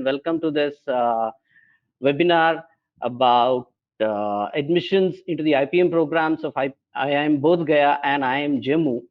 Welcome to this webinar about admissions into the IPM programs of IIM Bodhgaya and IIM Jammu.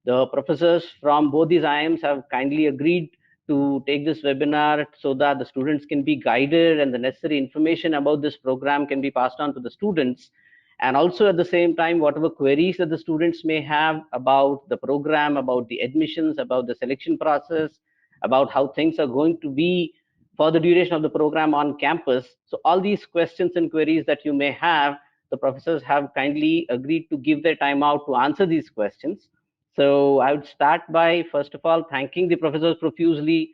The professors from both these IIMs have kindly agreed to take this webinar so that the students can be guided and the necessary information about this program can be passed on to the students. And also at the same time, whatever queries that the students may have about the program, about the admissions, about the selection process, about how things are going to be for the duration of the program on campus. So all these questions and queries that you may have, the professors have kindly agreed to give their time out to answer these questions. So I would start by, first of all, thanking the professors profusely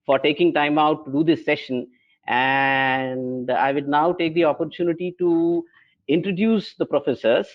for taking time out to do this session. And I would now take the opportunity to introduce the professors.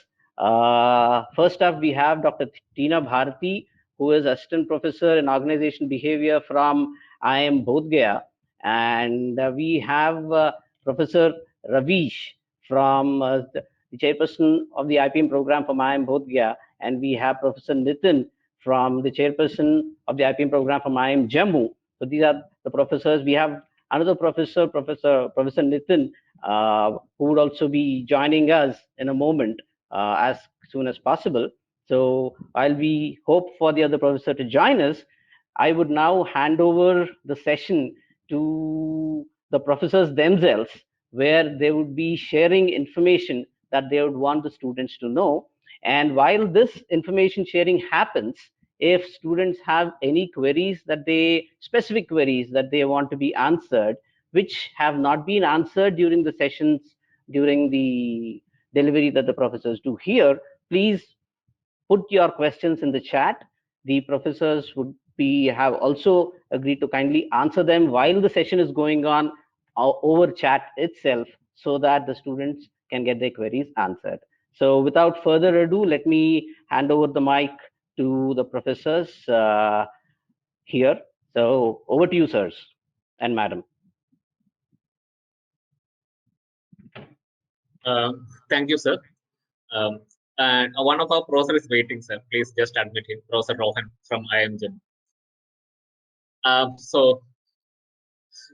First up, we have Dr. Tina Bharati, who is Assistant Professor in Organization Behavior from IIM Bodhgaya. And we have Professor Ravish from the chairperson of the IPM program from IIM Bodhgaya. And we have Professor Nitin from the chairperson of the IPM program from IIM Jammu. So these are the professors. We have another professor, Professor Nitin, who would also be joining us in a moment as soon as possible. So while we hope for the other professor to join us, I would now hand over the session to the professors themselves, where they would be sharing information that they would want the students to know. And while this information sharing happens, if students have any queries that specific queries that they want to be answered, which have not been answered during the sessions, during the delivery that the professors do here, please put your questions in the chat. The professors would have also agreed to kindly answer them while the session is going on over chat itself, so that the students can get their queries answered. So without further ado, let me hand over the mic to the professors here. So over to you, sirs and madam. Thank you, sir. And one of our professors is waiting, sir. Please just admit him, Professor Rohan from IIM Jammu. So,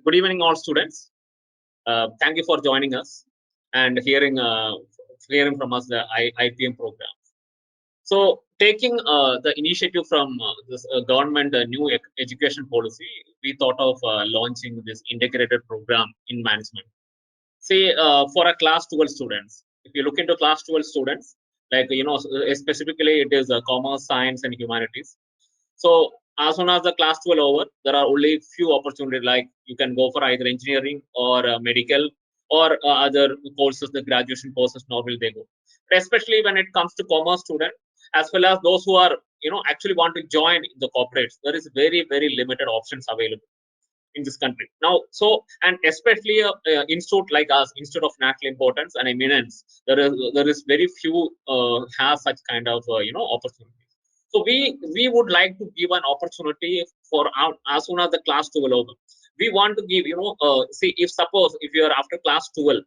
good evening, all students. Thank you for joining us and hearing from us the IPM program. So, taking the initiative from this government new education policy, we thought of launching this integrated program in management. See, for a class 12 students, if you look into class 12 students, like, specifically it is commerce, science, and humanities. So as soon as the class 12 over, there are only few opportunities, like you can go for either engineering or medical or other courses, the graduation courses normally they go. But especially when it comes to commerce student, as well as those who are, actually want to join the corporates, there is very, very limited options available in this country now. So, and especially institute like us, Institute of National Importance and Eminence, there is very few have such kind of opportunities. So we would like to give an opportunity for as soon as the class 12 over. We want to give, see, if suppose if you are after class 12,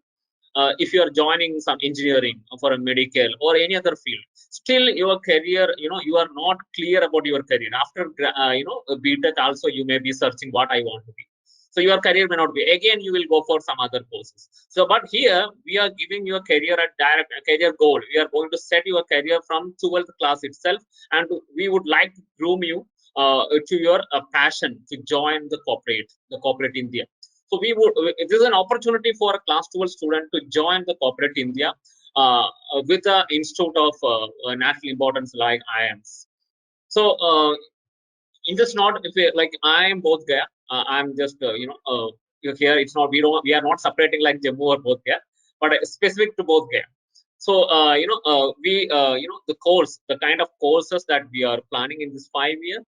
if you are joining some engineering for a medical or any other field, still your career, you are not clear about your career after BTech. Also, you may be searching what I want to be. So your career may not be. Again, you will go for some other courses. So, but here we are giving your career a direct career goal. We are going to set your career from 12th class itself, and we would like to groom you to your passion to join the corporate India. So we would, this is an opportunity for a class 12 student to join the corporate India with the Institute of National Importance like IIMs. So in this not, if we, like IIM Bodhgaya, I'm just here. It's not, we are not separating like Jammu or Bodhgaya, but specific to Bodhgaya. So the course, the kind of courses that we are planning in this 5 year,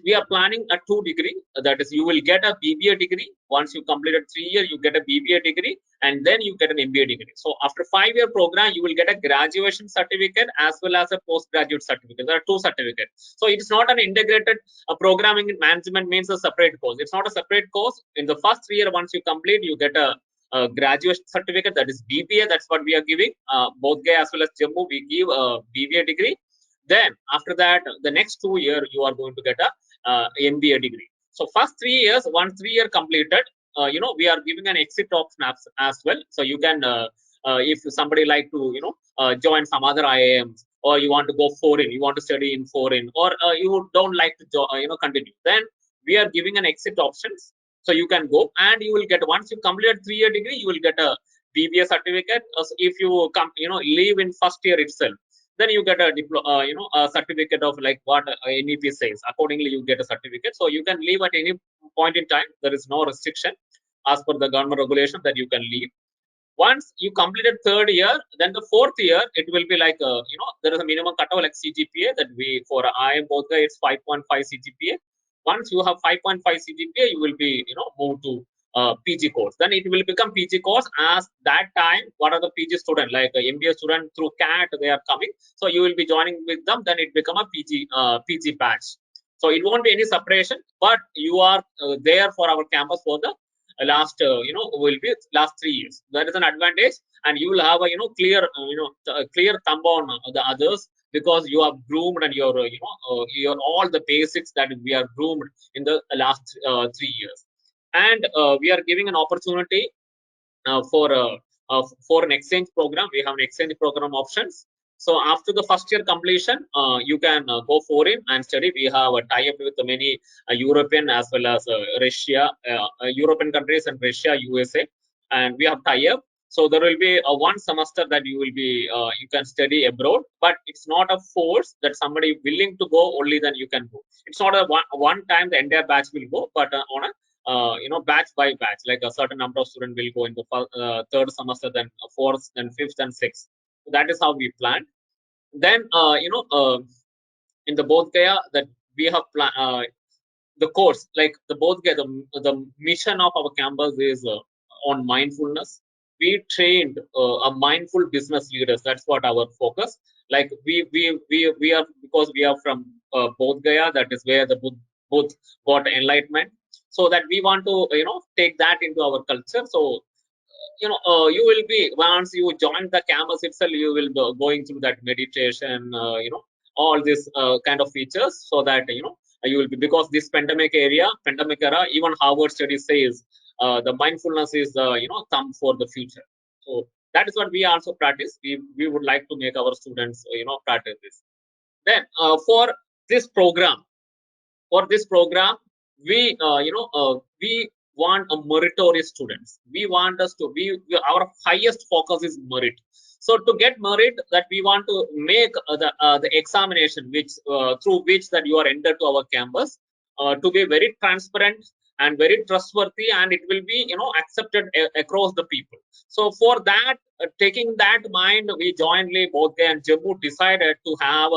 we are planning a 2 degree. That is, you will get a BBA degree. Once you completed 3 years, you get a BBA degree, and then you get an MBA degree. So after 5 year program, you will get a graduation certificate as well as a postgraduate certificate. There are 2 certificates. So it's not an integrated programming in management means a separate course. It's not a separate course. In the first 3 year, once you complete, you get a graduation certificate, that is BBA. That's what we are giving. Bodhgaya as well as Jammu, we give a BBA degree. Then after that, the next 2 year, you are going to get a MBA degree. So first 3 years, once 3 year completed, we are giving an exit option as well. So you can, if somebody like to, join some other IIMs, or you want to go foreign, you want to study in foreign, or you don't like to, continue, then we are giving an exit options. So you can go, and you will get, once you complete 3 year degree, you will get a BBA certificate. If you come, leave in first year itself, then you get a a certificate of like what NEP says. Accordingly, you get a certificate. So you can leave at any point in time. There is no restriction as per the government regulation that you can leave. Once you completed third year, then the fourth year, it will be like, there is a minimum cutoff like CGPA that we, for IIM Bodhgaya, it's 5.5 CGPA. Once you have 5.5 CGPA, you will be, moved to PG course. Then it will become PG course. As that time, what are the PG student, like MBA student through CAT, they are coming. So you will be joining with them. Then it become a PG batch. So it won't be any separation, but you are there for our campus for the last will be last 3 years. That is an advantage, and you will have a clear thumb on the others, because you are groomed, and your all the basics that we are groomed in the last 3 years. And we are giving an opportunity for an exchange program. We have an exchange program options. So after the first year completion, you can go foreign and study. We have a tie-up with many European as well as Russia, European countries, and Russia, USA, and we have tie-up. So there will be a one semester that you will be you can study abroad, but it's not a force that somebody willing to go only then you can go. It's not a one time the entire batch will go, but on a batch by batch, like a certain number of students will go in the third semester, then fourth, then fifth, and sixth. So that is how we planned. Then, in the Bodhgaya, that we have the course, like the Bodhgaya, the mission of our campus is on mindfulness. We trained a mindful business leaders. That's what our focus. Like we are, because we are from Bodhgaya, that is where the Buddha got enlightenment. So that we want to take that into our culture. So you will be, once you join the campus itself, you will be going through that meditation, all these kind of features, so that you will be, because this pandemic era, even Harvard study says the mindfulness is the thumb for the future. So that is what we also practice. We would like to make our students practice this. Then for this program, we want a meritorious students. We want us to be, our highest focus is merit. So to get merit, that we want to make the examination which through which that you are entered to our campus to be very transparent and very trustworthy, and it will be accepted across the people. So for that, taking that mind, we jointly, Bodhgaya and Jammu, decided to have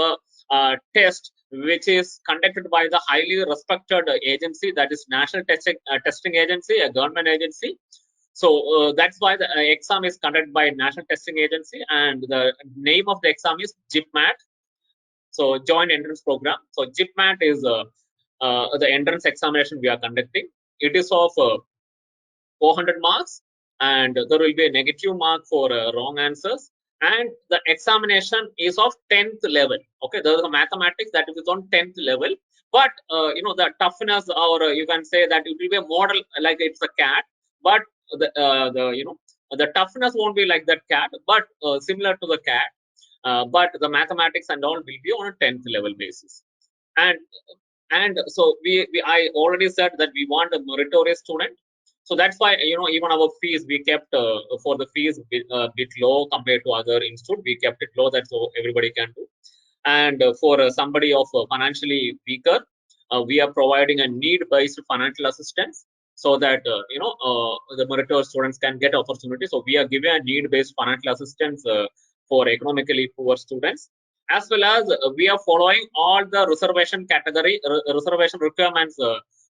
a test which is conducted by the highly respected agency, that is National Testing Agency, a government agency. So that's why the exam is conducted by National Testing Agency, and the name of the exam is JIPMAT. So Joint Entrance Program. So JIPMAT is the entrance examination we are conducting. It is of 400 marks, and there will be a negative mark for wrong answers. And the examination is of 10th level. Okay, there is a mathematics that is on 10th level, but the toughness, or you can say that it will be a model like it's a CAT, but the toughness won't be like that CAT, but similar to the CAT. But the mathematics and all will be on a 10th level basis. And so I already said that we want a meritorious student. So that's why even our fees, we kept for the fees bit low compared to other institute. We kept it low, that so everybody can do. And for somebody of financially weaker, we are providing a need-based financial assistance, so that the meritorious students can get opportunity. So we are giving a need-based financial assistance for economically poor students, as well as we are following all the reservation category reservation requirements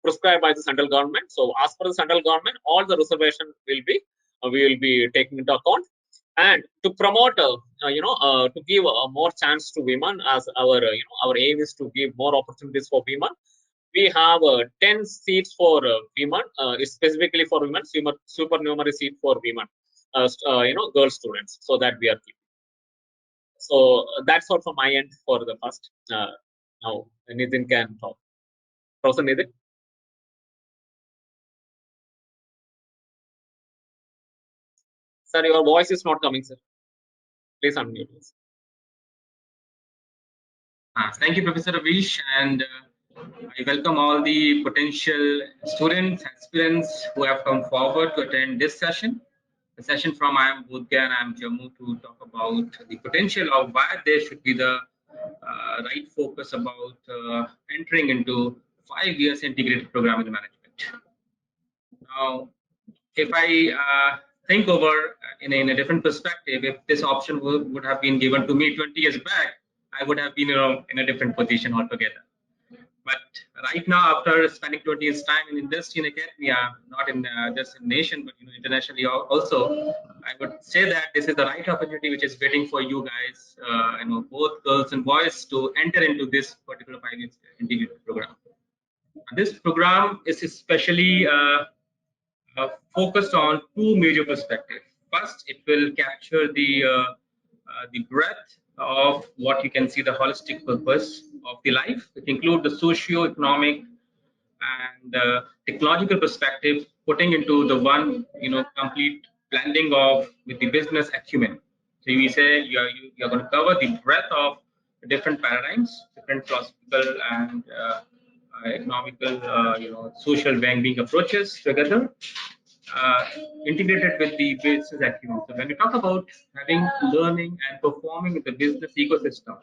prescribed by the central government. So as per the central government, all the reservation will be we will be taking into account. And to promote to give more chance to women, as our aim is to give more opportunities for women. We have 10 seats for women, specifically for women, supernumerary seat for women, girl students, so that we are keeping. So that's all from my end for the first. Now Nitin can talk. Professor Nitin. Sir, your voice is not coming, sir. Please unmute. Thank you, Professor Ravish, and I welcome all the potential students, aspirants who have come forward to attend this session. The session from I.I.M. Bodhgaya and I.I.M. Jammu to talk about the potential of why there should be the right focus about entering into 5 years integrated program in management. Now, if I think over in a different perspective, if this option would have been given to me 20 years back, I would have been in a different position altogether. But right now, after spending 20 years time in industry and academia, not in just in nation, but internationally also, I would say that this is the right opportunity which is waiting for you guys, both girls and boys, to enter into this particular 5 years integrated program. This program is especially focused on two major perspectives. First, it will capture the breadth of what you can see the holistic purpose of the life. It includes the socio-economic and technological perspective, putting into the one complete blending of with the business acumen. So we say you're going to cover the breadth of different paradigms, different philosophical and economical, social well-being approaches together, uh, integrated with the business acumen. So when we talk about having learning and performing in the business ecosystem,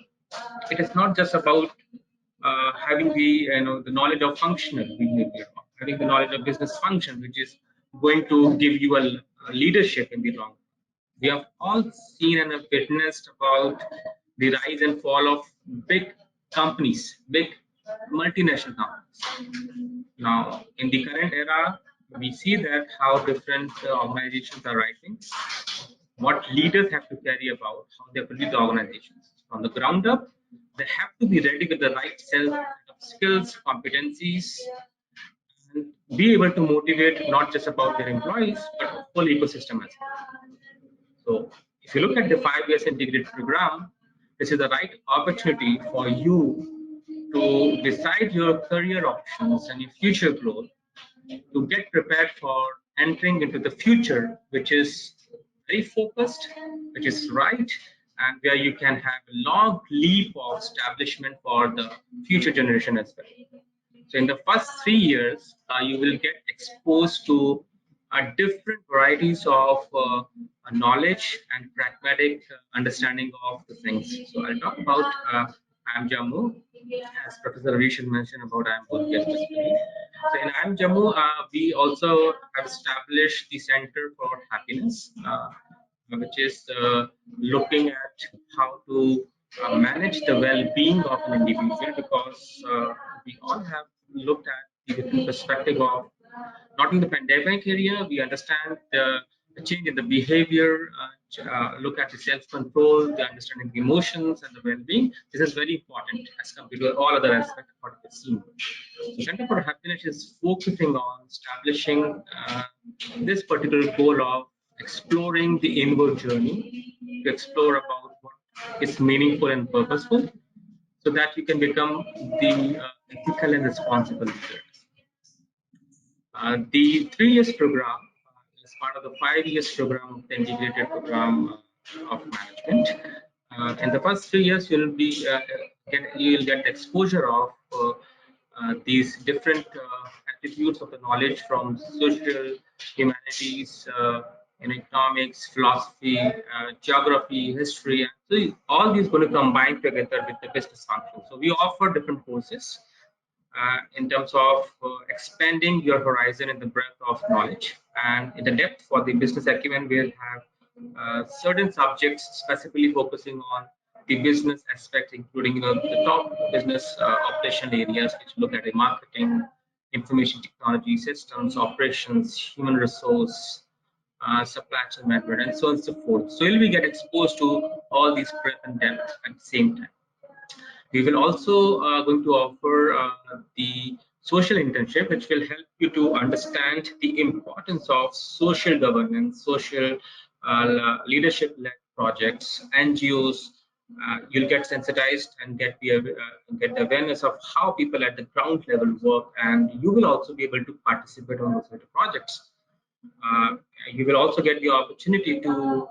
it is not just about having the knowledge of functional behavior, having the knowledge of business function, which is going to give you a leadership in the long run. We have all seen and have witnessed about the rise and fall of big companies, big multinational companies. Now, in the current era, we see that how different organizations are rising, what leaders have to carry about, how they have to lead the organizations. From the ground up, they have to be ready with the right set of skills, competencies, and be able to motivate not just about their employees, but the whole ecosystem as well. So if you look at the 5 years integrated program, this is the right opportunity for you to decide your career options and your future growth, to get prepared for entering into the future, which is very focused, which is right, and where you can have a long leap of establishment for the future generation as well. So in the first 3 years, you will get exposed to different varieties of knowledge and pragmatic understanding of the things. So I'll talk about I.I.M. Jammu, as Professor Ravish mentioned about I.I.M. Bodhgaya specifically. So in I.I.M. Jammu, we also have established the Center for Happiness, which is looking at how to manage the well-being of an individual, because we all have looked at the different perspective of not in the pandemic area. We understand the change in the behavior, look at the self-control, the understanding the emotions and the well-being. This is very important as compared to all other aspects of what we've seen. So Center for Happiness is focusing on establishing this particular goal of exploring the inward journey, to explore about what is meaningful and purposeful, so that you can become the ethical and responsible leader. The 3 years program is part of the 5 years program of the integrated program of management. In the first 3 years, you'll get exposure of these different attributes of the knowledge from social humanities, economics, philosophy, geography, history. So all these going to combine together with the business function. So we offer different courses in terms of expanding your horizon in the breadth of knowledge, and in the depth for the business acumen. We'll have certain subjects specifically focusing on the business aspect, including the top business operation areas, which look at the marketing, information technology, systems, operations, human resource, supply chain management, and so on and so forth. So you'll be get exposed to all these breadth and depth at the same time. We will also going to offer the social internship, which will help you to understand the importance of social governance, social leadership-led projects, NGOs. You'll get sensitized and get the awareness of how people at the ground level work, and you will also be able to participate on those projects. You will also get the opportunity to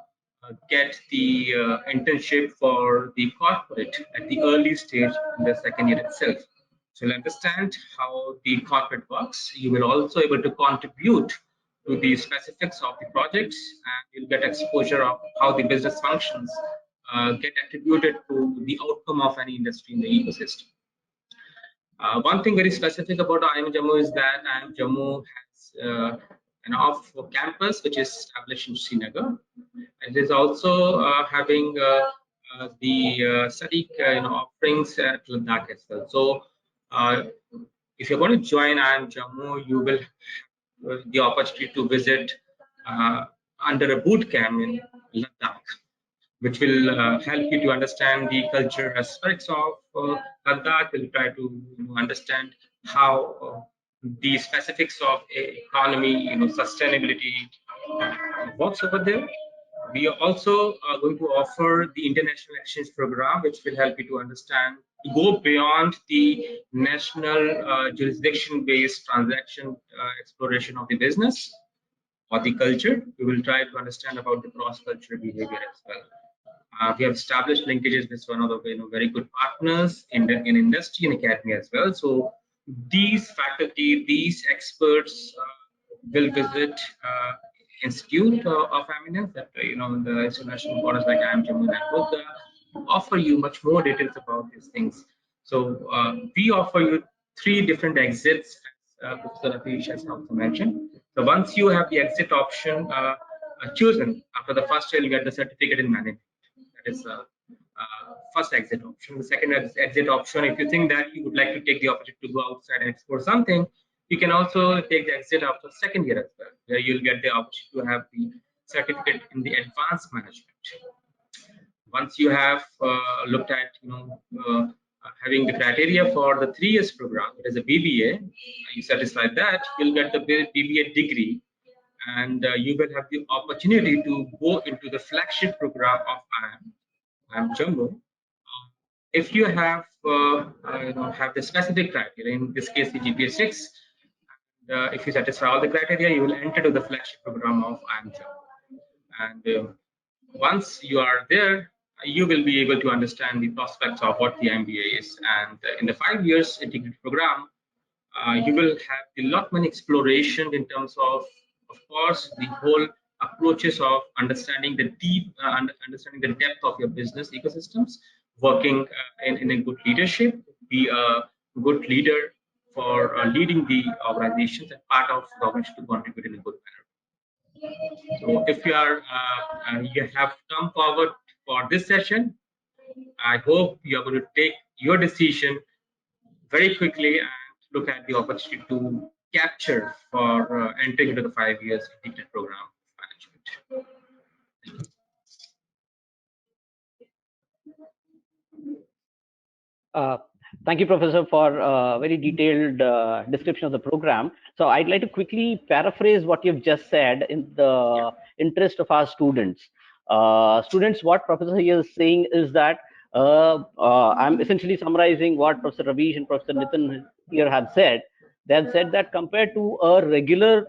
get the internship for the corporate at the early stage in the second year itself. So you'll understand how the corporate works. You will also able to contribute to the specifics of the projects, and you'll get exposure of how the business functions get attributed to the outcome of any industry in the ecosystem. One thing very specific about IIM Jammu is that IIM Jammu has an off campus which is established in Srinagar. It is also having the study offerings at Ladakh as well. So if you're going to join IIM Jammu, you will have the opportunity to visit under a boot camp in Ladakh, which will help you to understand the culture aspects of Ladakh. Will try to understand how the specifics of economy, sustainability works over there. We are also going to offer the international exchange program, which will help you to understand, to go beyond the national jurisdiction-based transaction exploration of the business or the culture. We will try to understand about the cross-cultural behavior as well. We have established linkages with one of the very good partners in industry and academy as well. So these faculty, these experts will visit Institute of Eminence, that the international borders like IIM Jammu and Bodhgaya, offer you much more details about these things. So we offer you 3 different exits, as Professor Atish has also mentioned. So once you have the exit option chosen, after the first year, you get the certificate in management. That is first exit option. The second exit option, if you think that you would like to take the opportunity to go outside and explore something, you can also take the exit after second year as well, where you'll get the opportunity to have the certificate in the advanced management. Once you have looked at having the criteria for the 3 years program, it is a BBA, you satisfy that, you'll get the BBA degree, and you will have the opportunity to go into the flagship program of IIM Jammu. If you have have the specific criteria, in this case the GPA 6, if you satisfy all the criteria, you will enter to the flagship program of IIM Jammu. And once you are there, you will be able to understand the prospects of what the MBA is. And in the 5 years integrated program, you will have a lot many exploration in terms of course, the whole approaches of understanding the deep, understanding the depth of your business ecosystems, working in a good leadership, be a good leader for leading the organizations and part of the organization to contribute in a good manner. So if you have come forward for this session, I hope you are going to take your decision very quickly and look at the opportunity to capture for entering into the 5 years integrated program of management. Thank you, Professor, for a very detailed description of the program. So I'd like to quickly paraphrase what you've just said in the interest of our students. Students, what Professor here is saying is that I'm essentially summarizing what Professor Ravish and Professor Nitin here have said. They have said that compared to a regular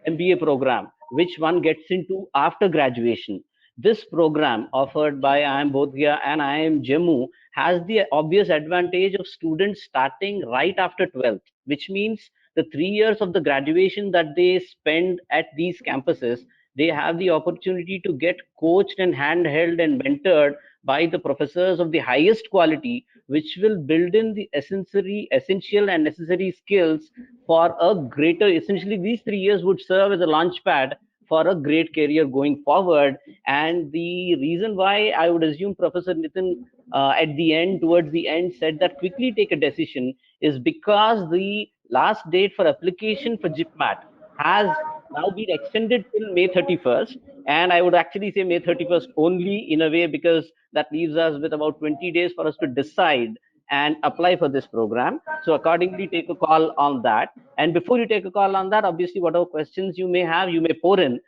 MBA program, which one gets into after graduation, this program offered by IIM Bodhgaya and IIM Jammu has the obvious advantage of students starting right after 12th, which means the 3 years of the graduation that they spend at these campuses, they have the opportunity to get coached and handheld and mentored by the professors of the highest quality, which will build in the essential and necessary skills for a greater, essentially these 3 years would serve as a launch pad for a great career going forward. And the reason why I would assume Professor Nitin at the end, towards the end, said that quickly take a decision is because the last date for application for JIPMAT has now been extended till May 31st. And I would actually say May 31st only in a way, because that leaves us with about 20 days for us to decide and apply for this program. So accordingly, take a call on that. And before you take a call on that, obviously, whatever questions you may have, you may pour in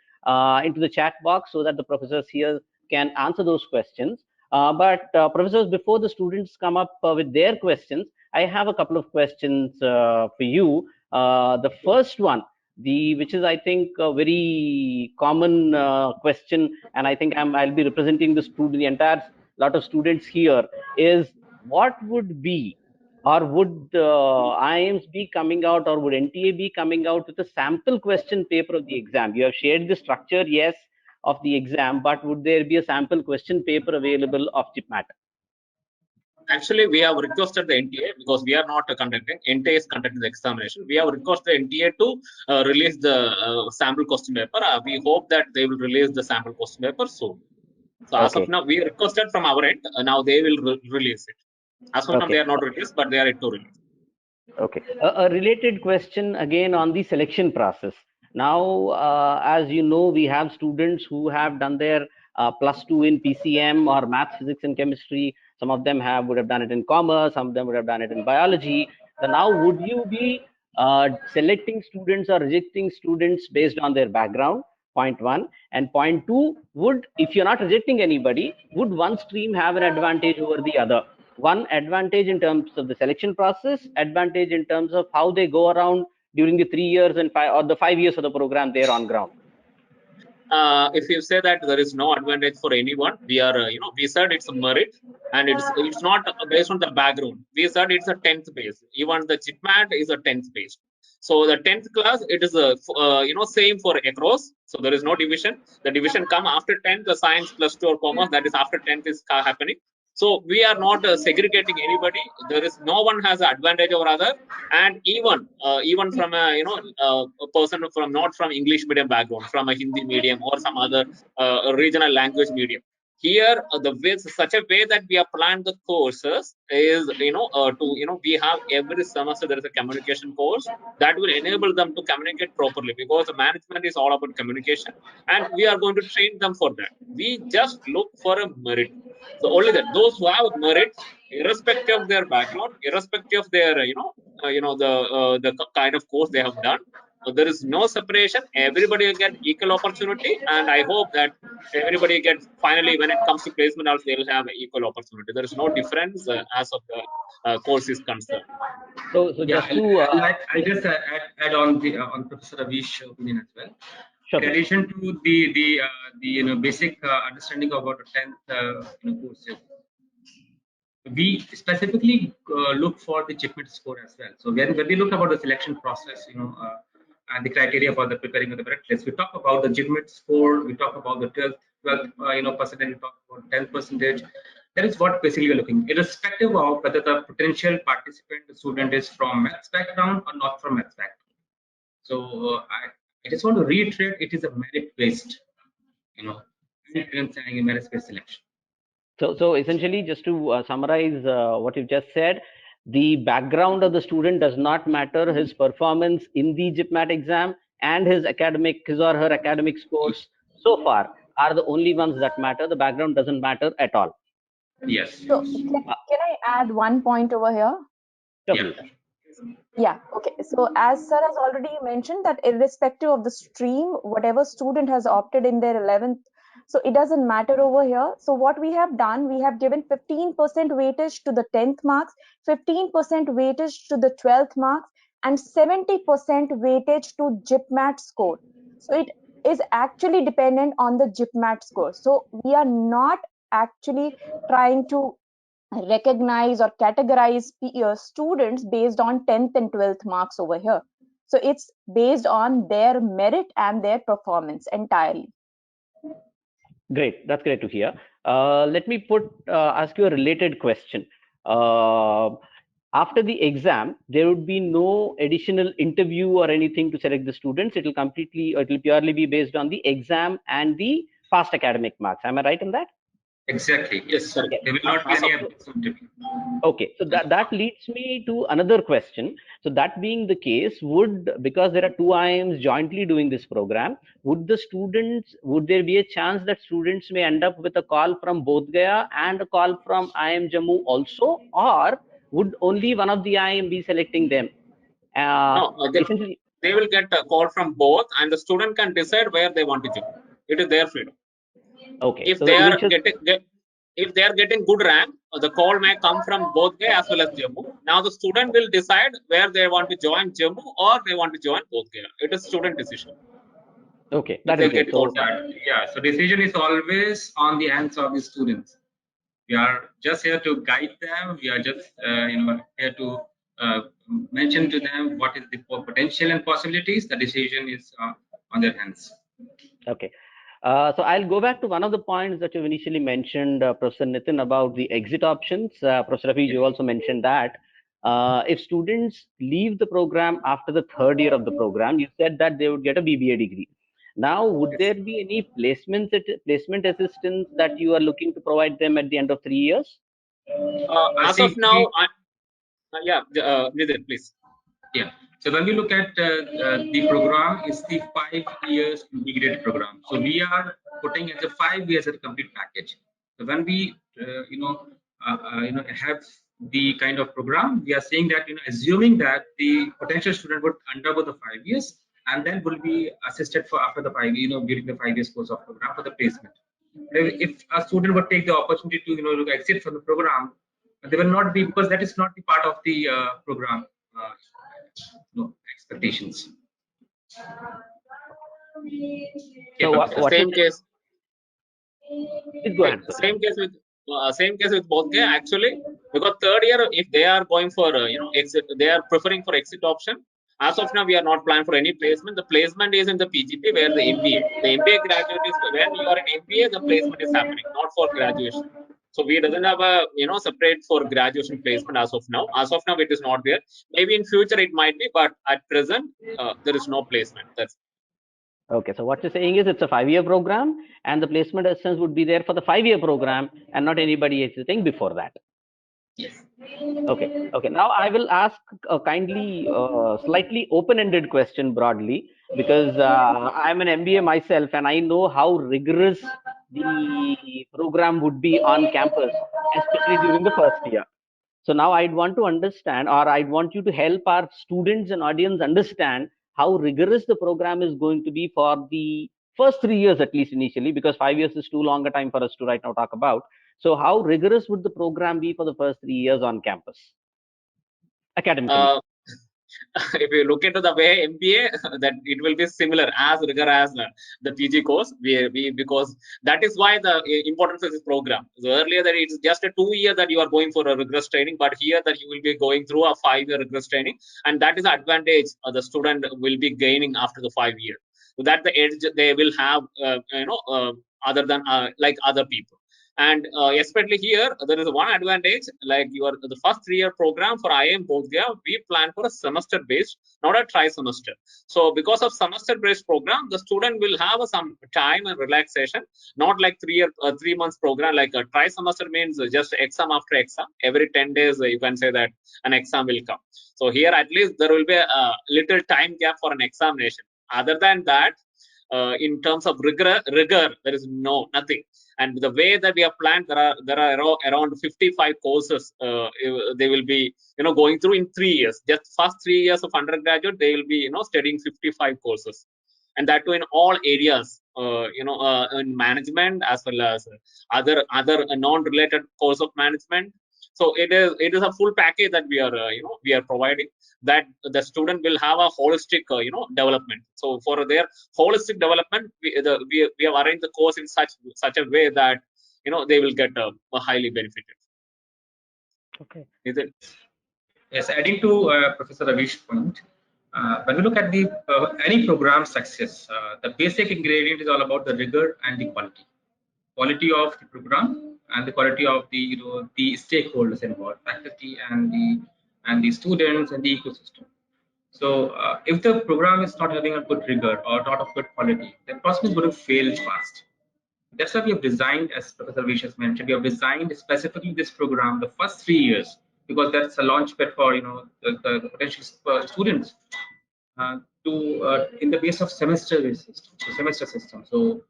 into the chat box so that the professors here can answer those questions. But professors, before the students come up with their questions, I have a couple of questions for you. The first one, which is I think a very common question, and I think I'll be representing the entire lot of students here, is what would be, or would IIMs be coming out, or would NTA be coming out with a sample question paper of the exam? You have shared the structure, yes, of the exam, but would there be a sample question paper available of JIPMAT? Actually, we have requested the NTA, because we are not conducting. NTA is conducting the examination. We have requested the NTA to release the sample question paper. We hope that they will release the sample question paper soon. So as of now, we requested from our end. Now they will release it. As of now, they are not released, but they are yet to release. Okay. A related question again on the selection process. Now, as you know, we have students who have done their +2 in PCM or math, physics, and chemistry. Some of them would have done it in commerce. Some of them would have done it in biology. So now, would you be selecting students or rejecting students based on their background? Point one. And point two, if you're not rejecting anybody, would one stream have an advantage over the other? One advantage in terms of the selection process, advantage in terms of how they go around during the 3 years and 5 or the 5 years of the program there on ground. If you say that there is no advantage for anyone, we are, we said it's a merit, and it's not based on the background. We said it's a 10th base. Even the JIPMAT is a 10th base. So the 10th class, it is a same for across. So there is no division. The division come after 10th, the science +2 or commerce, that is after 10th is happening. So we are not segregating anybody. There is no one has an advantage over other, and even from a person from not from English medium background, from a Hindi medium or some other regional language medium. Here, the way, such a way that we have planned the courses is we have every semester there is a communication course that will enable them to communicate properly, because the management is all about communication, and we are going to train them for that. We just look for a merit. So only that those who have merits, irrespective of their background, irrespective of their the kind of course they have done, so there is no separation. Everybody will get equal opportunity, and I hope that everybody gets, finally when it comes to placement also, they will have equal opportunity. There is no difference as of the course is concerned. So Yeah, just to I'll just add on the on Professor Avish's opinion as well. sure, In addition to the basic understanding about the 10th courses, we specifically look for the JIPMAT score as well. So when we look about the selection process, and the criteria for the preparing of the merit list, we talk about the JIPMAT score, we talk about the 12th percentage, we talk about 10th percentage. That is what basically we're looking, irrespective of whether the potential participant, the student, is from maths background or not from maths background. So I just want to reiterate, it is a merit-based, merit-based selection. So essentially, just to summarize what you've just said, the background of the student does not matter. His performance in the JIPMAT exam and his or her academic scores so far are the only ones that matter. The background doesn't matter at all. Yes. So can I add one point over here? Sure, Yeah. Yeah, okay. So as sir has already mentioned that irrespective of the stream, whatever student has opted in their 11th, so it doesn't matter over here. So what we have done, we have given 15% weightage to the 10th marks, 15% weightage to the 12th marks, and 70% weightage to JIPMAT score. So it is actually dependent on the JIPMAT score. So we are not actually trying to recognize or categorize students based on 10th and 12th marks over here. So it's based on their merit and their performance entirely. Great. That's great to hear. Let me ask you a related question. After the exam, there would be no additional interview or anything to select the students. It will purely be based on the exam and the past academic marks. Am I right in that? Exactly. Yes, sir. There will not be any interview. Okay, so that leads me to another question. So that being the case, because there are two IIMs jointly doing this program, would there be a chance that students may end up with a call from Bodhgaya and a call from IIM Jammu also, or would only one of the IIM be selecting them? No, Essentially, they will get a call from both, and the student can decide where they want to join. It is their freedom. okay. If So they are getting good rank, the call may come from Bodhgaya as well as Jammu. Now the student will decide where they want to join Jammu or they want to join Bodhgaya. It is student decision. Okay, that They'll is great. get So, Yeah, so decision is always on the hands of the students. We are just here to guide them. We are just here to mention to them what is the potential and possibilities. The decision is on their hands. okay. So I'll go back to one of the points that you initially mentioned, Professor Nitin, about the exit options. Professor Rafi, you also mentioned that if students leave the program after the third year of the program, you said that they would get a BBA degree. Now, would there be any placement assistance that you are looking to provide them at the end of 3 years? As of now, Nitin, please. Yeah. So when we look at the program, it's the 5 years integrated program. So we are putting as a 5 years as a complete package. So when we have the kind of program, we are saying that assuming that the potential student would undergo the 5 years and then will be assisted for after the 5 during the 5 years course of program for the placement. If a student would take the opportunity to exit from the program, they will not be, because that is not the part of the program expectations. So what Same is case. Please go ahead, sir. Same case with both. Actually, because third year, if they are going for exit, they are preferring for exit option. As of now, we are not planning for any placement. The placement is in the PGP, where the MBA. The MBA graduate is when you are in MBA, the placement is happening, not for graduation. So we doesn't have a separate for graduation placement as of now. As of now, it is not there. Maybe in future it might be, but at present there is no placement. That's Okay, so what you're saying is it's a 5-year program, and the placement assistance would be there for the 5-year program, and not anybody exiting before that. Yes. Okay. Okay. Now I will ask a kindly, slightly open-ended question broadly, because I'm an MBA myself, and I know how rigorous the program would be on campus, especially during the first year. So now I'd want to understand, or I'd want you to help our students and audience understand how rigorous the program is going to be for the first 3 years, at least initially, because 5 years is too long a time for us to right now talk about. So how rigorous would the program be for the first 3 years on campus, academically? if you look into the way MBA, that it will be similar as rigor as the PG course. Because that is why the importance of this program. So earlier that it's just a 2 year that you are going for a rigorous training, but here that you will be going through a 5-year rigorous training, and that is the advantage the student will be gaining after the 5 years. So that the edge they will have, other than like other people. And especially here, there is one advantage, like the first 3-year program for IIM Bodhgaya, we plan for a semester based, not a tri-semester. So because of semester based program, the student will have some time and relaxation, not like 3 months program. Like a tri-semester means just exam after exam. Every 10 days, you can say that an exam will come. So here at least there will be a little time gap for an examination. Other than that, in terms of rigor, there is nothing. And the way that we have planned, there are around 55 courses they will be going through in 3 years. Just first 3 years of undergraduate, they will be studying 55 courses, and that too in all areas, in management as well as other non-related course of management. So it is a full package that we are providing, that the student will have a holistic development. So for their holistic development, we have arranged the course in such a way that they will get highly benefited. Okay. Is it? Yes, adding to Professor Ravish's point, when we look at the any program success, the basic ingredient is all about the rigor and the quality of the program, and the quality of the the stakeholders involved, faculty and the students and the ecosystem. So if the program is not having a good rigor or not of good quality, the process is going to fail fast. That's why we have designed, as Professor Vish has mentioned, we have designed specifically this program the first 3 years, because that's a launch pad for the potential students to in the base of semester system. So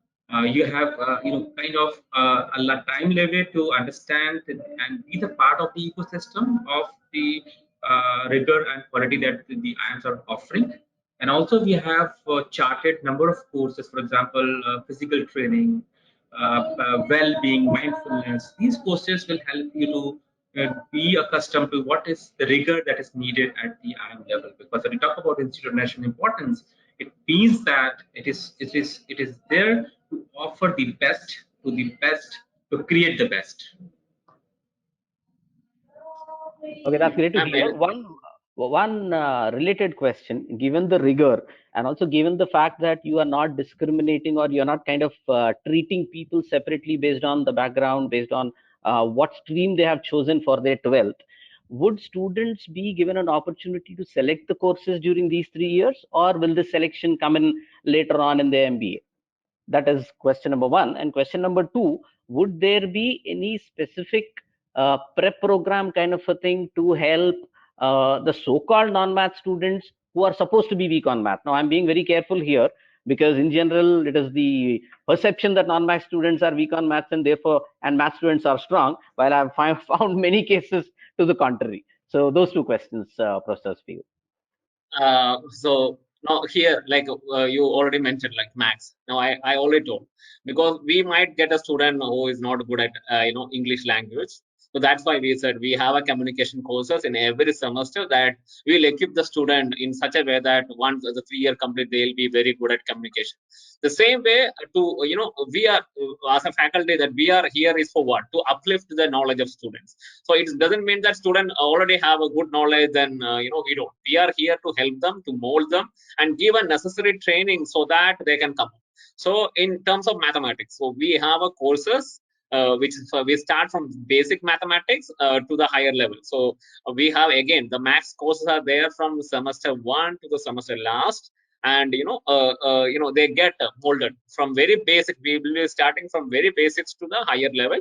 you have kind of a time level to understand and be the part of the ecosystem of the rigor and quality that the IIMs are offering. And also we have charted number of courses, for example, physical training, well-being, mindfulness. These courses will help you to be accustomed to what is the rigor that is needed at the IIM level. Because when we talk about Institute of National Importance, it means that it is there to offer the best to the best to create the best. Okay, that's great to hear. One related question, given the rigor and also given the fact that you are not discriminating or you're not kind of treating people separately based on the background, based on what stream they have chosen for their 12th, would students be given an opportunity to select the courses during these 3 years, or will the selection come in later on in the MBA? That is question number one. And question number two, would there be any specific prep program kind of a thing to help the so-called non-math students who are supposed to be weak on math? Now, I'm being very careful here because in general, it is the perception that non-math students are weak on maths and therefore, and math students are strong, while I've found many cases to the contrary. So those two questions, Professor, for you. So now here, like you already mentioned, like max. Now I already told, because we might get a student who is not good at English language. So that's why we said we have a communication courses in every semester that will equip the student in such a way that once the 3 year complete, they'll be very good at communication. The same way to we are as a faculty that we are here is for what? To uplift the knowledge of students. So it doesn't mean that students already have a good knowledge, then we don't. We are here to help them, to mold them, and give a necessary training so that they can come. So in terms of mathematics, so we have a courses which is, we start from basic mathematics to the higher level. So we have again the max courses are there from semester 1 to the semester last, and they get molded from very basic. We will be starting from very basics to the higher level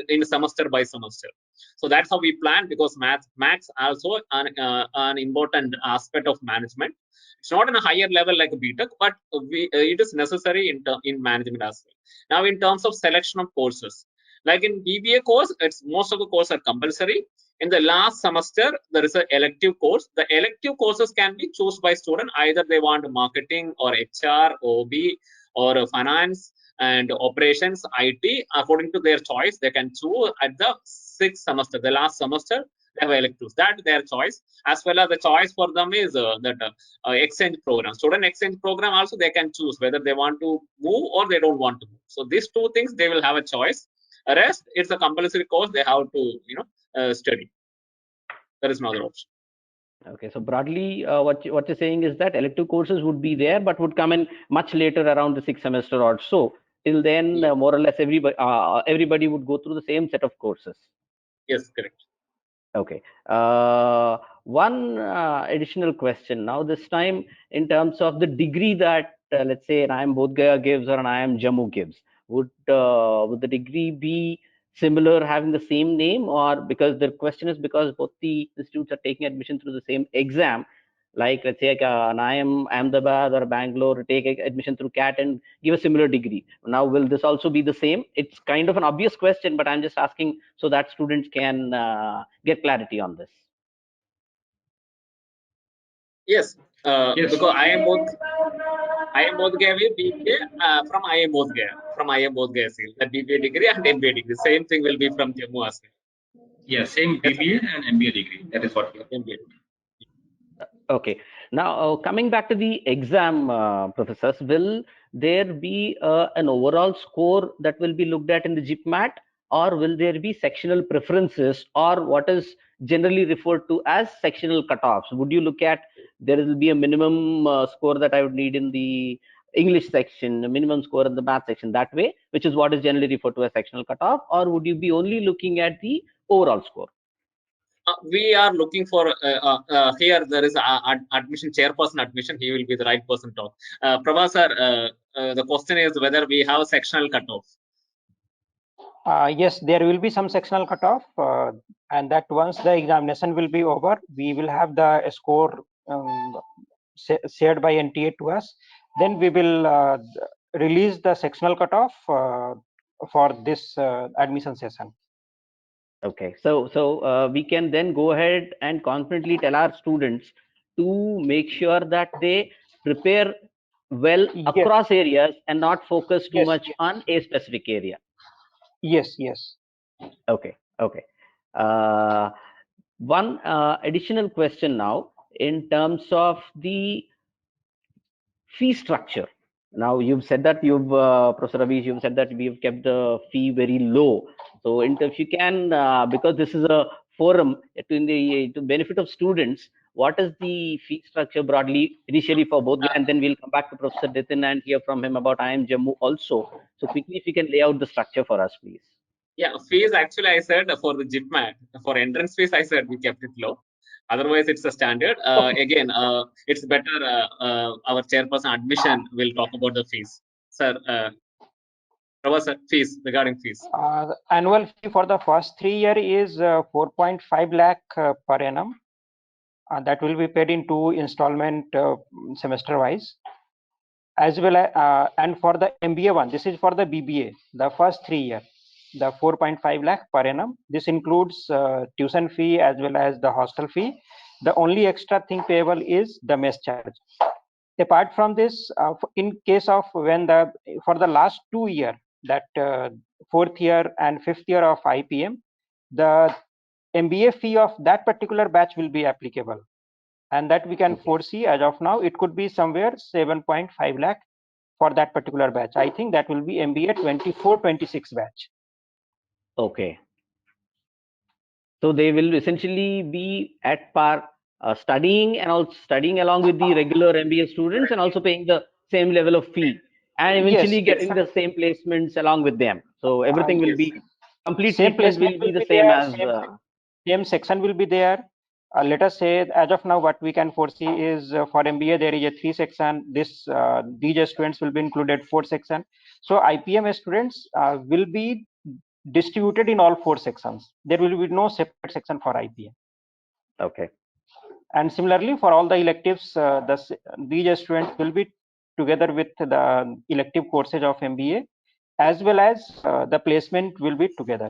in semester by semester. So that's how we plan, because max also an important aspect of management. It's not in a higher level like a BTech, but it is necessary in management as well. Now, in terms of selection of courses, like in BBA course, it's most of the courses are compulsory. In the last semester, there is an elective course. The elective courses can be chosen by student. Either they want marketing or HR, OB, or finance and operations, IT, according to their choice. They can choose at the 6th semester, the last semester. They have electives. That their choice, as well as the choice for them is exchange program. Student exchange program also they can choose whether they want to move or they don't want to move. So these two things they will have a choice. Rest, it's a compulsory course. They have to study. There is no other option. Okay, so broadly, what you're saying is that elective courses would be there, but would come in much later, around the 6th semester or so. Till then, Yeah. more or less, everybody would go through the same set of courses. Yes, correct. Okay. One additional question now, this time in terms of the degree that, let's say, an IIM Bodhgaya gives or an IIM Jammu gives, would the degree be similar, having the same name, or because the question is because both the institutes are taking admission through the same exam, like let's say an IIM Ahmedabad or Bangalore take admission through CAT and give a similar degree. Now, will this also be the same? It's kind of an obvious question, but I'm just asking so that students can get clarity on this. Yes, Yes. because IIM Bodhgaya BBA from IIM Bodhgaya seal, the BBA degree and MBA degree. Same thing will be from Jammu as well. Yeah, same Yes, BBA and MBA degree. That is what we are. MBA. Okay. Now, coming back to the exam, professors, will there be an overall score that will be looked at in the JIPMAT, or will there be sectional preferences, or what is generally referred to as sectional cutoffs? Would you look at there will be a minimum score that I would need in the English section, a minimum score in the math section that way, which is what is generally referred to as sectional cutoff, or would you be only looking at the overall score? We are looking for here. There is admission chairperson admission. He will be the right person to talk. Professor, the question is whether we have sectional cutoff. Yes, there will be some sectional cutoff, and that once the examination will be over, we will have the score shared by NTA to us. Then we will release the sectional cutoff for this admission session. Okay, so we can then go ahead and confidently tell our students to make sure that they prepare well Yes. across areas and not focus too Yes, much yes. on a specific area. Yes, yes. Okay, okay. One additional question now in terms of the fee structure. Now you've said that Professor Ravi, you've said that we've kept the fee very low. So if you can, because this is a forum to benefit of students, what is the fee structure broadly initially for both, and then we'll come back to Professor Nitin and hear from him about IIM Jammu also. So quickly, if you can lay out the structure for us, please. Yeah, fees actually I said for the JIPMAT, for entrance fees I said we kept it low. Otherwise, it's a standard. Again, it's better. Our chairperson admission will talk about the fees. Sir, Professor, fees regarding fees. Annual fee for the first 3 year is 4.5 lakh per annum. That will be paid in 2 installment semester wise. As well as, and for the MBA one, this is for the BBA, the first 3 year, the 4.5 lakh per annum. This includes tuition fee as well as the hostel fee. The only extra thing payable is the mess charge. Apart from this, in case of when for the last 2 year, that 4th year and 5th year of IPM, the MBA fee of that particular batch will be applicable, and that we can foresee as of now. It could be somewhere 7.5 lakh for that particular batch. I think that will be MBA 24-26 batch. Okay. So they will essentially be at par studying and also studying along with the regular MBA students and also paying the same level of fee and eventually Yes, getting the same placements along with them. So everything will yes. be, complete Same treatment placement will be the same there, as. same section will be there. Let us say, as of now, what we can foresee is for MBA there is a 3 section. These students will be included 4 section. So IPM students will be distributed in all 4 sections. There will be no separate section for IPM. Okay. And similarly, for all the electives, these students will be together with the elective courses of MBA, as well as the placement will be together.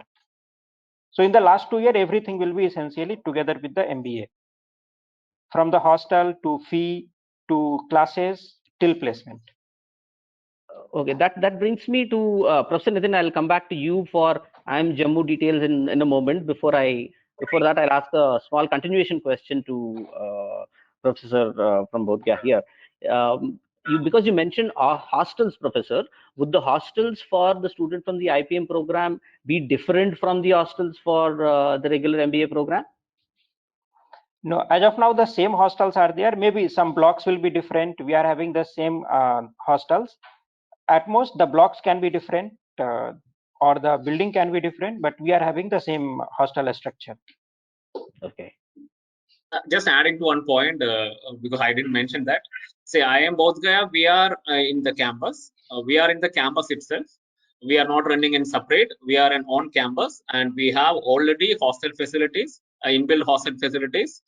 So in the last 2 years, everything will be essentially together with the MBA, from the hostel to fee to classes till placement. Okay, that brings me to Professor Nitin. I'll come back to you for IIM Jammu details in a moment. Before that, I'll ask a small continuation question to Professor from Bodhgaya here. Because you mentioned hostels, Professor, would the hostels for the student from the IPM program be different from the hostels for the regular MBA program? No, as of now, the same hostels are there. Maybe some blocks will be different. We are having the same hostels. At most, the blocks can be different or the building can be different, but we are having the same hostel structure. Okay. Just adding to one point, because I didn't mention that. Say, IIM Bodhgaya, we are in the campus. We are in the campus itself. We are not running in separate. We are on campus, and we have already hostel facilities, inbuilt hostel facilities.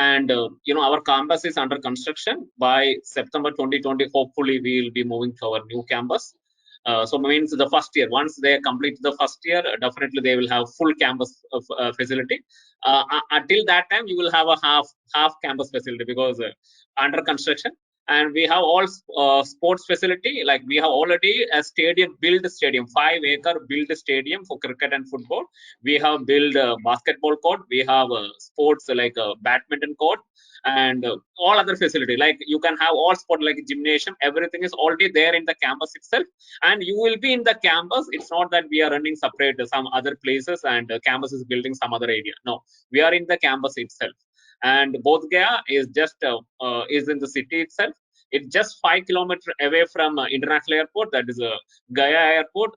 And our campus is under construction. By September 2020, hopefully we will be moving to our new campus. So means the first year, once they complete the first year, definitely they will have full campus facility. Until that time, you will have a half campus facility because under construction. And we have all sports facility. Like we have already a built stadium, 5-acre built stadium for cricket and football. We have built a basketball court. We have sports like a badminton court and all other facility. Like you can have all sport like gymnasium. Everything is already there in the campus itself. And you will be in the campus. It's not that we are running separate some other places and campus is building some other area. No, we are in the campus itself. And Bodhgaya is just is in the city itself. It's just 5 kilometers away from international airport, that is Gaya airport,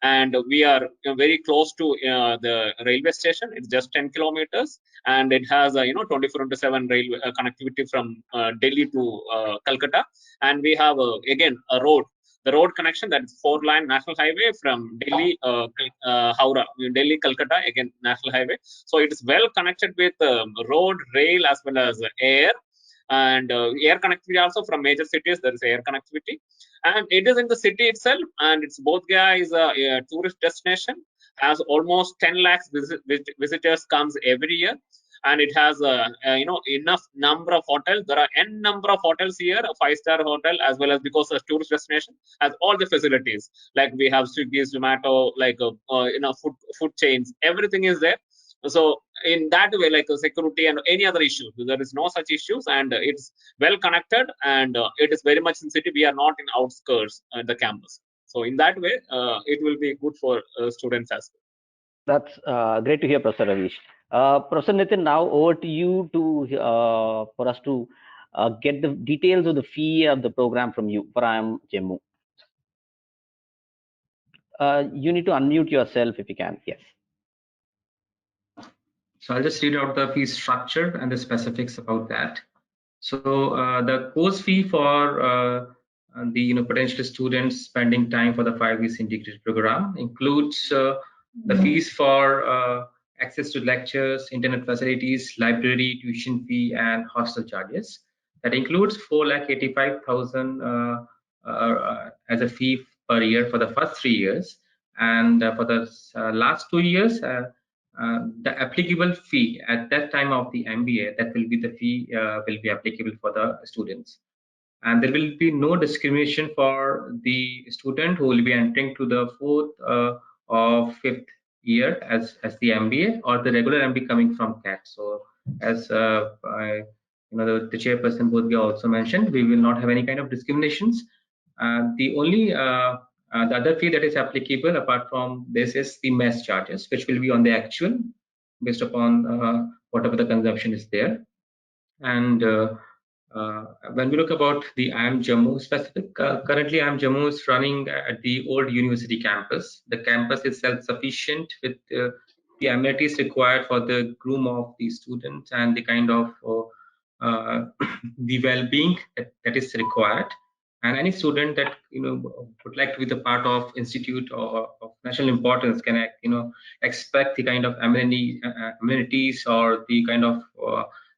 and we are very close to the railway station. It's just 10 kilometers, and it has 24/7 railway connectivity from Delhi to Calcutta, and we have again a road. The road connection, that is 4-lane national highway from Delhi, Howrah, Delhi, Calcutta, again national highway. So it is well connected with road, rail, as well as air, and air connectivity also from major cities. There is air connectivity, and it is in the city itself. And it's Bodhgaya is a tourist destination, has almost 10 lakhs visitors comes every year. And it has enough number of hotels. There are n number of hotels here, a 5-star hotel, as well as because a tourist destination has all the facilities. Like we have Swiggy, Zomato, like food chains. Everything is there. So in that way, like security and any other issue, there is no such issues, and it's well connected, and it is very much in city. We are not in outskirts the campus. So in that way, it will be good for students as well. That's great to hear, Professor Ravish. Professor Nitin, now over to you to for us to get the details of the fee of the program from you for IIM Jammu. You need to unmute yourself if you can. Yes. So I'll just read out the fee structure and the specifics about that. So the course fee for the potential students spending time for the 5 years integrated program includes the fees for access to lectures, internet facilities, library, tuition fee, and hostel charges. That includes 4,85,000 as a fee per year for the first 3 years, and for the last 2 years. The applicable fee at that time of the MBA, that will be the fee will be applicable for the students. And there will be no discrimination for the student who will be entering to the 4th or 5th year as the MBA or the regular MBA coming from CAT. So as the chairperson Bodhgaya also mentioned, we will not have any kind of discriminations. The only the other fee that is applicable apart from this is the mess charges, which will be on the actual based upon whatever the consumption is there. And when we look about the IIM Jammu specific, currently IIM Jammu is running at the old university campus. The campus is self-sufficient with the amenities required for the groom of the students and the kind of the well-being that is required. And any student that would like to be the part of institute or of national importance can expect the kind of amenities or the kind of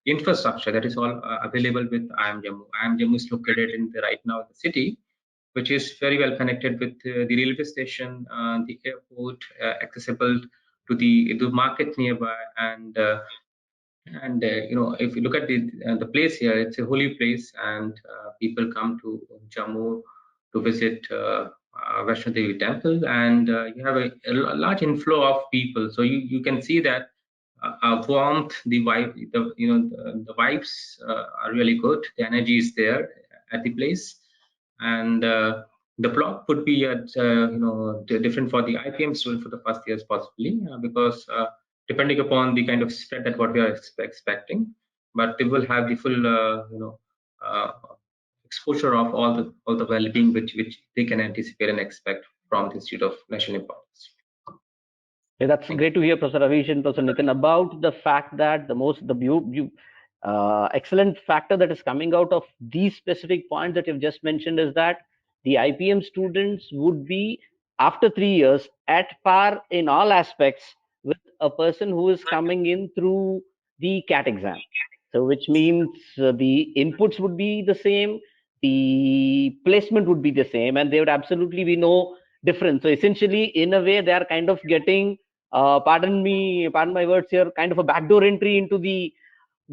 infrastructure that is all available with IIM Jammu. IIM Jammu is located right now in the city, which is very well connected with the railway station, the airport, accessible to the market nearby, and if you look at the place here, it's a holy place, and people come to Jammu to visit Vaishno Devi temple, and you have a large inflow of people. So you can see that warmth, the vibe, the vibes are really good. The energy is there at the place, and the block would be at different for the IPM student for the first years possibly because depending upon the kind of spread that what we are expecting, but they will have the full exposure of all the well-being which they can anticipate and expect from the Institute of National Importance. Yeah, that's great to hear, Professor Ravish and Professor Nitin, about the fact that the excellent factor that is coming out of these specific points that you've just mentioned is that the IPM students would be, after 3 years, at par in all aspects with a person who is coming in through the CAT exam. So, which means the inputs would be the same, the placement would be the same, and there would absolutely be no difference. So, essentially, in a way, they are kind of getting pardon my words here, kind of a backdoor entry into the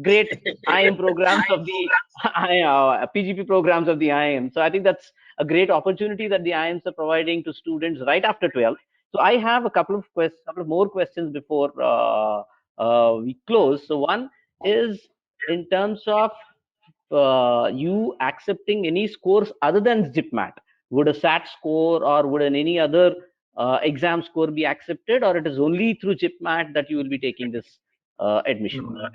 great IIM programs of the PGP programs of the IIM. So I think that's a great opportunity that the IIMs are providing to students right after 12th. So I have a couple of more questions before we close. So one is in terms of you accepting any scores other than JIPMAT. Would a SAT score or would any other exam score be accepted, or it is only through JIPMAT that you will be taking this admission? No,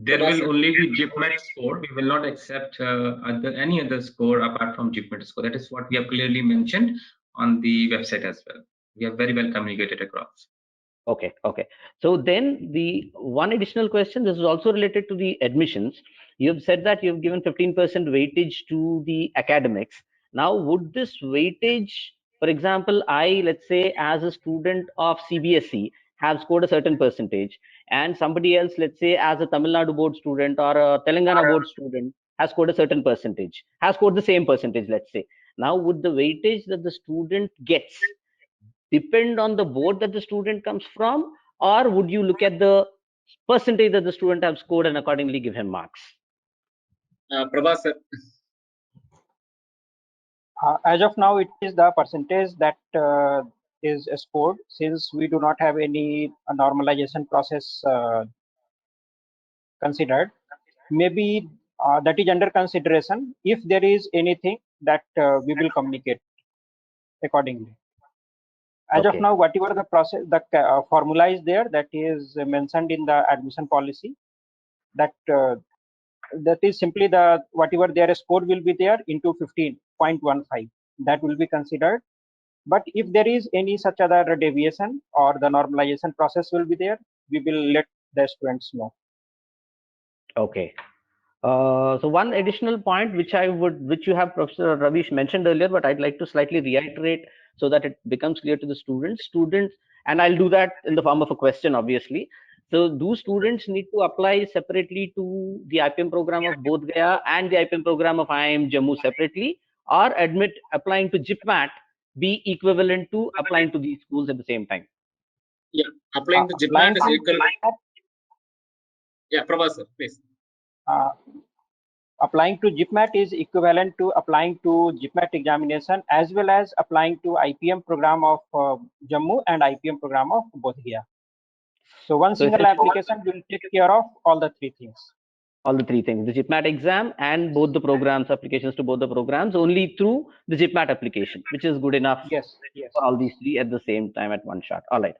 there will only be JIPMAT score. We will not accept any other score apart from JIPMAT score. That is what we have clearly mentioned on the website as well. We have very well communicated across. Okay. So then the one additional question, this is also related to the admissions. You have said that you've given 15% weightage to the academics. Now, would this weightage, for example, let's say, as a student of CBSE, have scored a certain percentage, and somebody else, let's say, as a Tamil Nadu board student or a Telangana board student, has scored a certain percentage, has scored the same percentage, let's say. Now, would the weightage that the student gets depend on the board that the student comes from, or would you look at the percentage that the student have scored and accordingly give him marks? Prabhas, As of now, it is the percentage that is scored, since we do not have any normalization process considered. Maybe that is under consideration. If there is anything that we will communicate accordingly. As of Okay. now, whatever the process, the formula is there, that is mentioned in the admission policy. That that is simply the whatever their score will be there into 15.15. That will be considered. But if there is any such other deviation or the normalization process will be there, we will let the students know. Okay. So one additional point which you have, Professor Ravish, mentioned earlier, but I'd like to slightly reiterate so that it becomes clear to the students. And I'll do that in the form of a question, obviously. So do students need to apply separately to the IPM program of Bodhgaya and the IPM program of IIM Jammu separately, or admit applying to JIPMAT be equivalent to applying to these schools at the same time? Yeah, applying to JIPMAT Applying is to equal. JIPMAT, Yeah, Professor, please. applying to JIPMAT is equivalent to applying to JIPMAT examination as well as applying to IPM program of Jammu and IPM program of Bodhgaya. So one So single essentially, application will take care of all the three things. all the three things, the JIPMAT exam and both the programs, applications to both the programs, only through the JIPMAT application, which is good enough Yes, yes. for all these three at the same time at one shot. All right.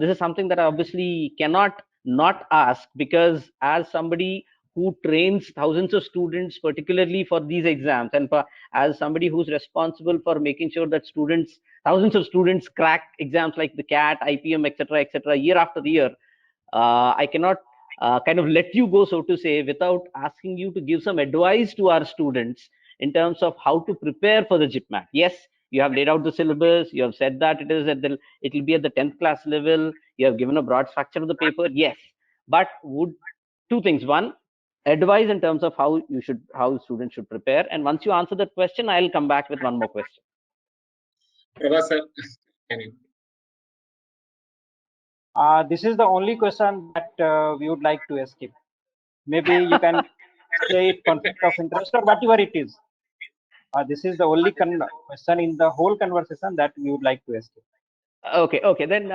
This is something that I obviously cannot not ask, because as somebody who trains thousands of students, particularly for these exams, and as somebody who's responsible for making sure that thousands of students crack exams like the CAT, IPM, etc., year after year, I cannot kind of let you go, so to say, without asking you to give some advice to our students in terms of how to prepare for the JIPMAT. Yes, you have laid out the syllabus. You have said that it will be at the 10th class level. You have given a broad structure of the paper. Yes, but would two things: one, advice in terms of how students should prepare, and once you answer that question, I'll come back with one more question. Professor, can you? This is the only question that we would like to escape. Maybe you can say it conflict of interest or whatever it is. This is the only question in the whole conversation that we would like to escape. Okay. Then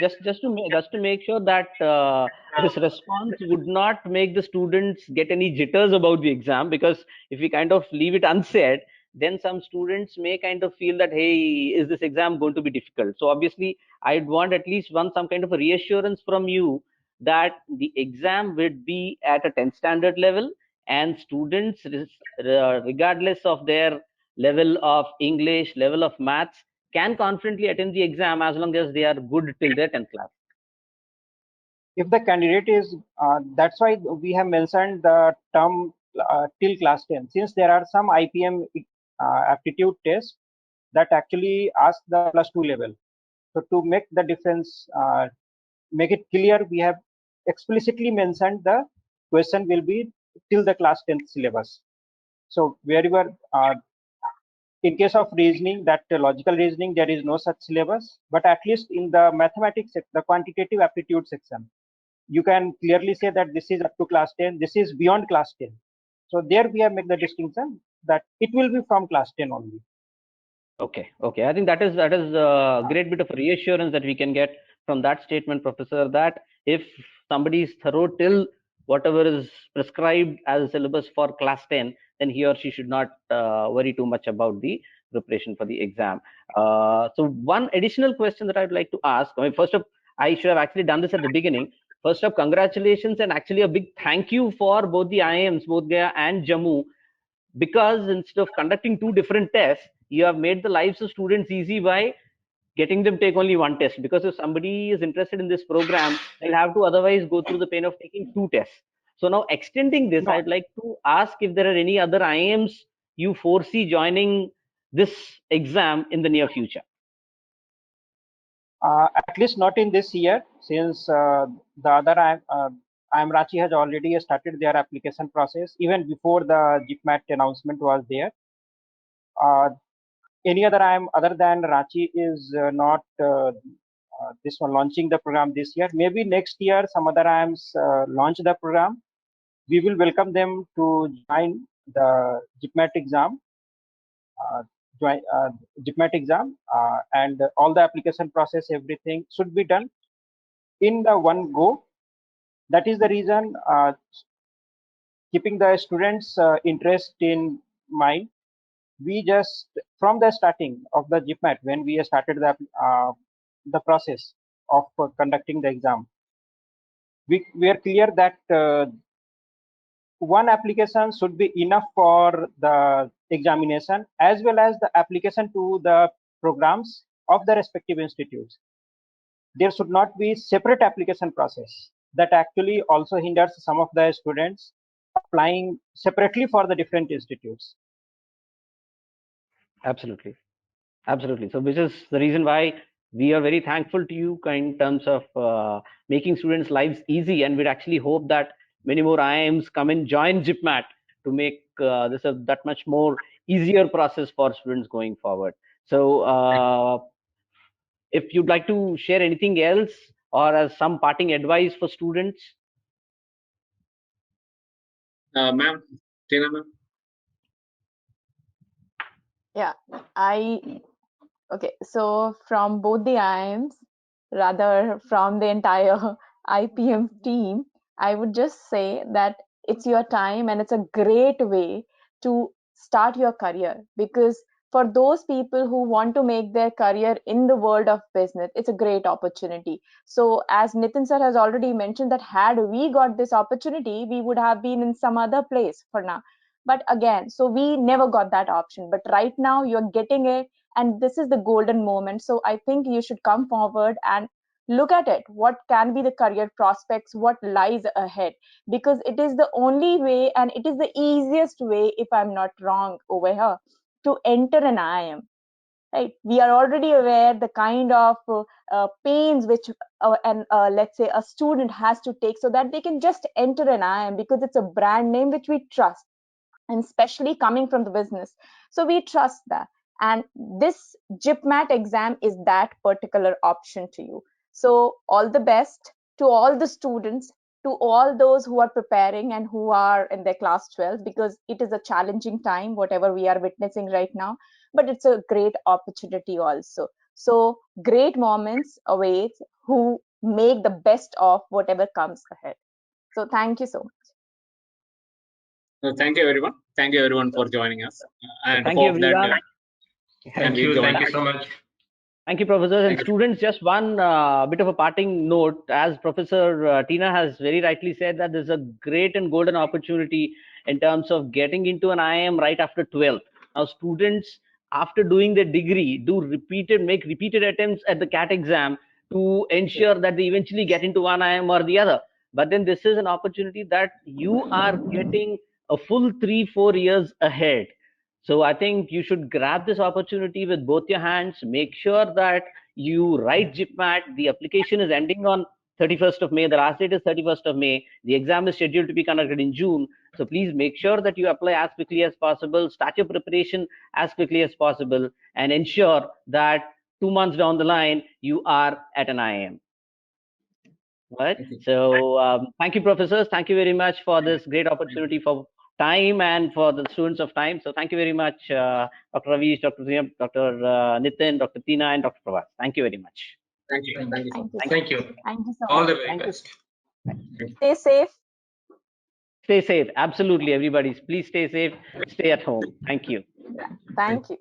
just to make sure that this response would not make the students get any jitters about the exam, because if we kind of leave it unsaid, then some students may kind of feel that, hey, is this exam going to be difficult? So obviously, I'd want at least some kind of a reassurance from you that the exam would be at a 10th standard level, and students, regardless of their level of English, level of maths, can confidently attend the exam as long as they are good till their 10th class. If the candidate is, that's why we have mentioned the term till class 10, since there are some IPM aptitude tests that actually ask the +2 level. So to make the difference, make it clear, we have explicitly mentioned the question will be till the class 10th syllabus. So wherever, in case of reasoning, that logical reasoning, there is no such syllabus, but at least in the mathematics, the quantitative aptitude section, you can clearly say that this is up to class 10, this is beyond class 10. So there we have made the distinction that it will be from class 10 only. Okay. I think that is a great bit of reassurance that we can get from that statement, Professor, that if somebody is thorough till whatever is prescribed as a syllabus for class 10, then he or she should not worry too much about the preparation for the exam. So one additional question that I'd like to ask, I mean, first up, I should have actually done this at the beginning. First up, congratulations and actually a big thank you for both the IIMs, both Gaya and Jammu, because instead of conducting two different tests, you have made the lives of students easy by getting them take only one test. Because if somebody is interested in this program, they'll have to otherwise go through the pain of taking two tests. So now, extending this, No, I'd like to ask if there are any other IIMs you foresee joining this exam in the near future. at least not in this year, since the other IIM Ranchi has already started their application process even before the JIPMAT announcement was there. Any other IIM other than Ranchi is not this one launching the program this year. Maybe next year some other IIMs launch the program. We will welcome them to join the JIPMAT exam. JIPMAT exam, and all the application process, everything should be done in the one go. That is the reason, keeping the students' interest in mind, we just, from the starting of the JIPMAT, when we started the process of conducting the exam, we are clear that one application should be enough for the examination as well as the application to the programs of the respective institutes. There should not be separate application process that actually also hinders some of the students applying separately for the different institutes. Absolutely. Absolutely. So, which is the reason why we are very thankful to you in terms of making students' lives easy, and we'd actually hope that many more IIMs come and join JIPMAT to make this a that much more easier process for students going forward. So, if you'd like to share anything else or as some parting advice for students. Ma'am, Tina ma'am. Yeah, okay, so from both the IIMs, rather from the entire IPM team, I would just say that it's your time and it's a great way to start your career, because for those people who want to make their career in the world of business, it's a great opportunity. So as Nitin sir has already mentioned, that had we got this opportunity, we would have been in some other place for now. But again, so we never got that option. But right now you're getting it, and this is the golden moment. So I think you should come forward and look at it. What can be the career prospects? What lies ahead? Because it is the only way, and it is the easiest way, if I'm not wrong over here, to enter an IIM. Right? We are already aware the kind of pains which let's say a student has to take so that they can just enter an IIM, because it's a brand name which we trust, and especially coming from the business. So we trust that. And this JIPMAT exam is that particular option to you. So all the best to all the students, to all those who are preparing and who are in their class 12, because it is a challenging time, whatever we are witnessing right now, but it's a great opportunity also. So great moments await who make the best of whatever comes ahead. So thank you so much. So thank you everyone. Thank you everyone for joining us, and Thank you, hope that everyone. Thank you. Thank you so much. Thank you, professors and Thank you. students. Just one bit of a parting note. As Professor Tina has very rightly said, that there's a great and golden opportunity in terms of getting into an IIM right after 12th. Now, students, after doing their degree, make repeated attempts at the CAT exam to ensure that they eventually get into one IIM or the other. But then this is an opportunity that you are getting a full 3-4 years ahead. So I think you should grab this opportunity with both your hands. Make sure that you write JIPMAT. The application is ending on 31st of May. The last date is 31st of May. The exam is scheduled to be conducted in June. So please make sure that you apply as quickly as possible, start your preparation as quickly as possible, and ensure that 2 months down the line, you are at an IIM. Right? So thank you, professors. Thank you very much for this great opportunity for T.I.M.E and for the students of T.I.M.E. So thank you very much, Dr. Ravish, Dr. Ziyam, Dr. Nitin, Dr. Tina, and Dr. Pravas. Thank you very much. Thank you. Thank you. Thank you. Thank you so All much. the very best. Stay safe. Stay safe. Absolutely, everybody. Please stay safe. Stay at home. Thank you. Thank you.